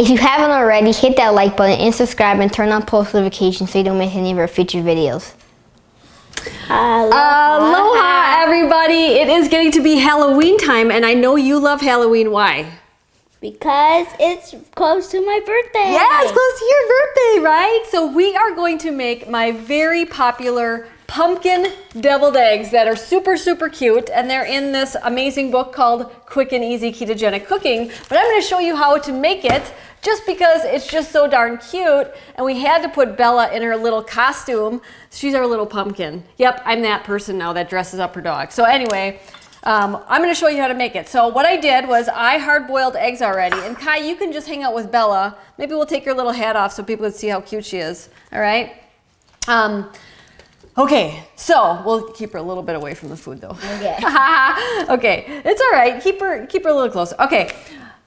If you haven't already, hit that like button and subscribe and turn on post notifications so you don't miss any of our future videos. Aloha, everybody. It is getting to be Halloween time, and I know you love Halloween. Why? Because it's close to my birthday. Yeah, it's close to your birthday, right? So we are going to make my very popular pumpkin deviled eggs that are super, super cute, and they're in this amazing book called Quick and Easy Ketogenic Cooking. But I'm going to show you how to make it just because it's just so darn cute, and we had to put Bella in her little costume. She's our little pumpkin. Yep, I'm that person now that dresses up her dog. So anyway, I'm going to show you how to make it. So what I did was I hard-boiled eggs already, and Kai, you can just hang out with Bella. Maybe we'll take your little hat off so people can see how cute she is. All right? Okay, so we'll keep her a little bit away from the food though. Okay. Okay, it's all right. Keep her a little close. Okay,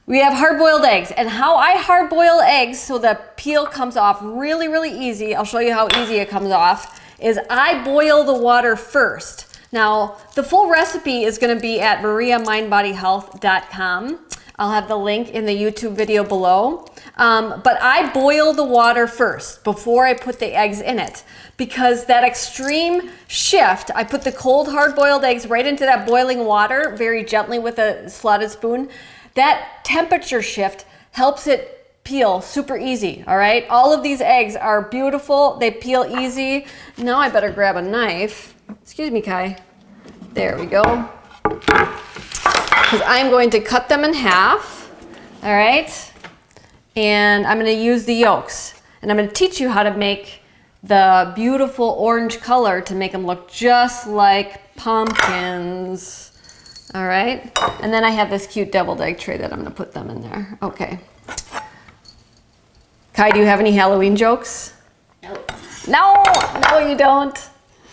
we have hard-boiled eggs, and how I hard-boil eggs so the peel comes off really, really easy. I'll show you how easy it comes off. Is I boil the water first. Now, the full recipe is going to be at mariamindbodyhealth.com. I'll have the link in the YouTube video below. But I boil the water first before I put the eggs in it, because that extreme shift, I put the cold hard-boiled eggs right into that boiling water very gently with a slotted spoon. That temperature shift helps it peel super easy, all right? All of these eggs are beautiful. They peel easy. Now I better grab a knife. Excuse me, Kai. There we go. Because I'm going to cut them in half, all right? And I'm going to use the yolks. And I'm going to teach you how to make the beautiful orange color to make them look just like pumpkins. All right? And then I have this cute deviled egg tray that I'm going to put them in there. Okay. Kai, do you have any Halloween jokes? Nope. No, you don't.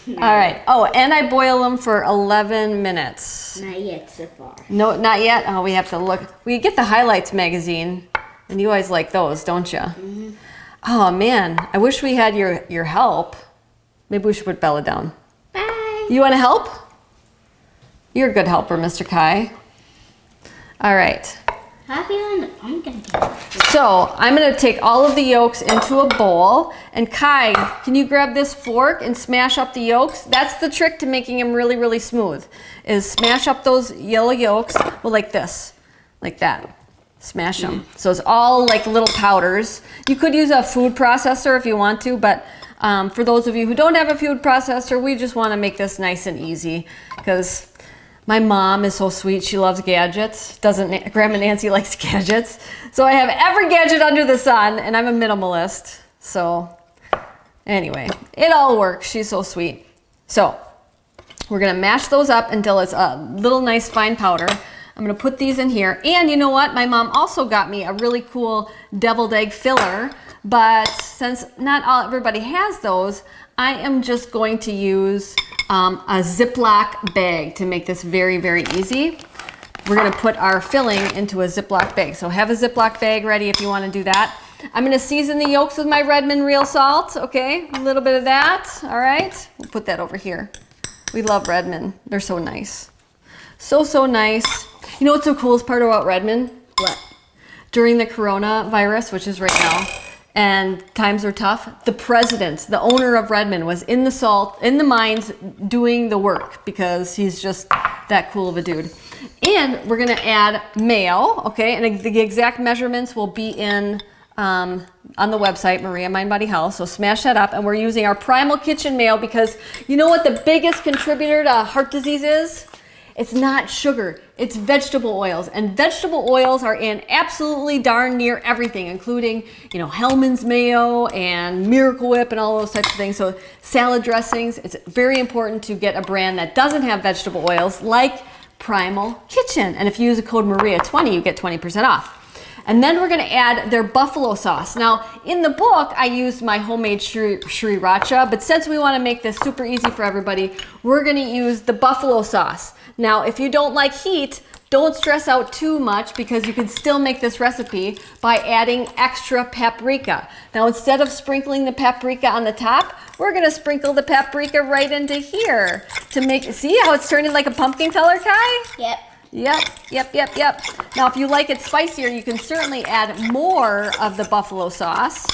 All right. Oh, and I boil them for 11 minutes. Not yet so far. No, not yet. Oh, we have to look. We get the Highlights magazine, and you always like those, don't you? Mm-hmm. Oh, man. I wish we had your help. Maybe we should put Bella down. Bye. You want to help? You're a good helper, Mr. Kai. All right. Happy on the pumpkin. So I'm going to take all of the yolks into a bowl. And Kai, can you grab this fork and smash up the yolks? That's the trick to making them really, really smooth, is smash up those yellow yolks, well, like this, like that. Smash them. So it's all like little powders. You could use a food processor if you want to, but for those of you who don't have a food processor, we just want to make this nice and easy because my mom is so sweet. She loves gadgets. Grandma Nancy likes gadgets. So I have every gadget under the sun, and I'm a minimalist. So anyway, it all works. She's so sweet. So we're going to mash those up until it's a little nice fine powder. I'm going to put these in here. And you know what? My mom also got me a really cool deviled egg filler. But since not everybody has those, I am just going to use a Ziploc bag to make this very, very easy. We're going to put our filling into a Ziploc bag. So have a Ziploc bag ready if you want to do that. I'm going to season the yolks with my Redmond real salt. Okay, a little bit of that. All right, we'll put that over here. We love Redmond. They're so nice. So, so nice. You know what's the coolest part about Redmond? What? During the coronavirus, which is right now, and times are tough, the president, the owner of Redmond, was in the mines doing the work because he's just that cool of a dude. And we're gonna add mayo, okay? And the exact measurements will be in on the website, Maria Mind Body Health. So smash that up, and we're using our Primal Kitchen mayo because you know what the biggest contributor to heart disease is? It's not sugar, it's vegetable oils. And vegetable oils are in absolutely darn near everything, including, you know, Hellmann's mayo and Miracle Whip and all those types of things. So salad dressings, it's very important to get a brand that doesn't have vegetable oils like Primal Kitchen. And if you use the code Maria20, you get 20% off. And then we're gonna add their buffalo sauce. Now, in the book, I used my homemade sriracha, but since we wanna make this super easy for everybody, we're gonna use the buffalo sauce. Now, if you don't like heat, don't stress out too much because you can still make this recipe by adding extra paprika. Now, instead of sprinkling the paprika on the top, we're gonna sprinkle the paprika right into here to make, see how it's turning like a pumpkin color, Kai? Yep. Yep. Now, if you like it spicier, you can certainly add more of the buffalo sauce.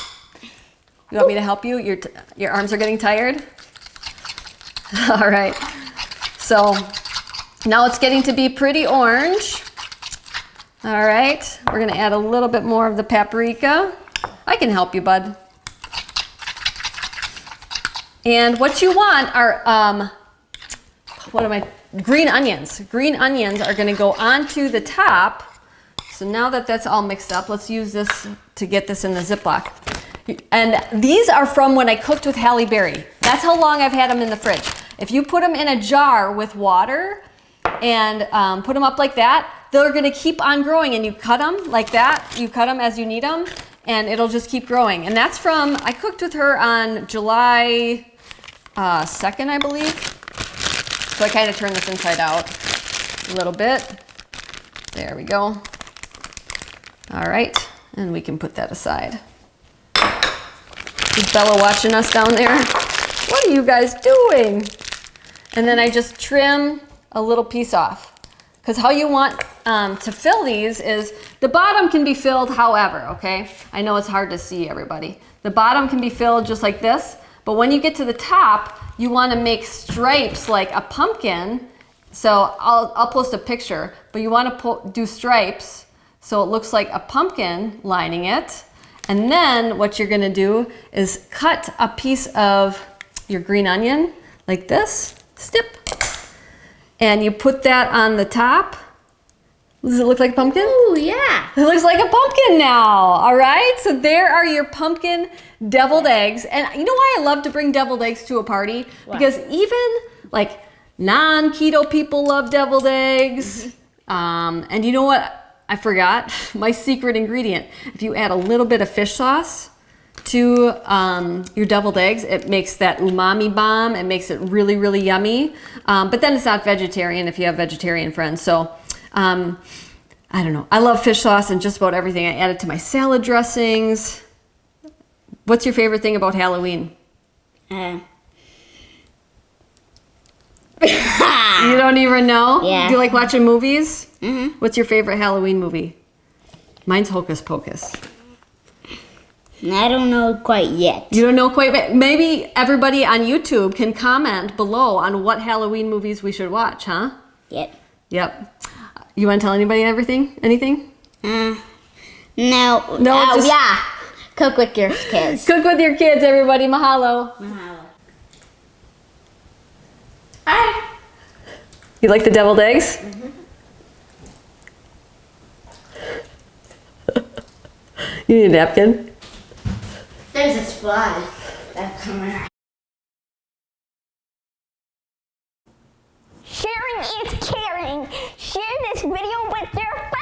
You want me to help you? Your arms are getting tired? All right. So now it's getting to be pretty orange. All right. We're going to add a little bit more of the paprika. I can help you, bud. And what you want are, green onions. Green onions are going to go onto the top. So now that that's all mixed up, let's use this to get this in the Ziploc. And these are from when I cooked with Halle Berry. That's how long I've had them in the fridge. If you put them in a jar with water and put them up like that, they're going to keep on growing, and you cut them like that. You cut them as you need them, and it'll just keep growing. And that's from, I cooked with her on July 2nd, I believe. So I kind of turned this inside out a little bit. There we go. All right, and we can put that aside. Is Bella watching us down there? What are you guys doing? And then I just trim a little piece off. Because how you want to fill these is, the bottom can be filled however, okay? I know it's hard to see, everybody. The bottom can be filled just like this, but when you get to the top, you want to make stripes like a pumpkin. So I'll post a picture, but you want to do stripes so it looks like a pumpkin lining it. And then what you're going to do is cut a piece of your green onion like this, snip, and you put that on the top. Does it look like a pumpkin? Oh, yeah. It looks like a pumpkin now, all right? So there are your pumpkin deviled eggs. And you know why I love to bring deviled eggs to a party? Why? Because even like non-keto people love deviled eggs. And you know what? I forgot my secret ingredient. If you add a little bit of fish sauce to your deviled eggs, it makes that umami bomb. It makes it really, really yummy. But then it's not vegetarian if you have vegetarian friends. So I don't know. I love fish sauce and just about everything. I add it to my salad dressings. What's your favorite thing about Halloween? You don't even know? Yeah. Do you like watching movies? Mm-hmm. What's your favorite Halloween movie? Mine's Hocus Pocus. I don't know quite yet. You don't know quite, but maybe everybody on YouTube can comment below on what Halloween movies we should watch, huh? Yep. You want to tell anybody anything? No. Just Cook with your kids. cook with your kids, everybody. Mahalo. Hi. You like the deviled eggs? You need a napkin? There's a spot that's coming out. Sharing is caring. Share this video with your friends.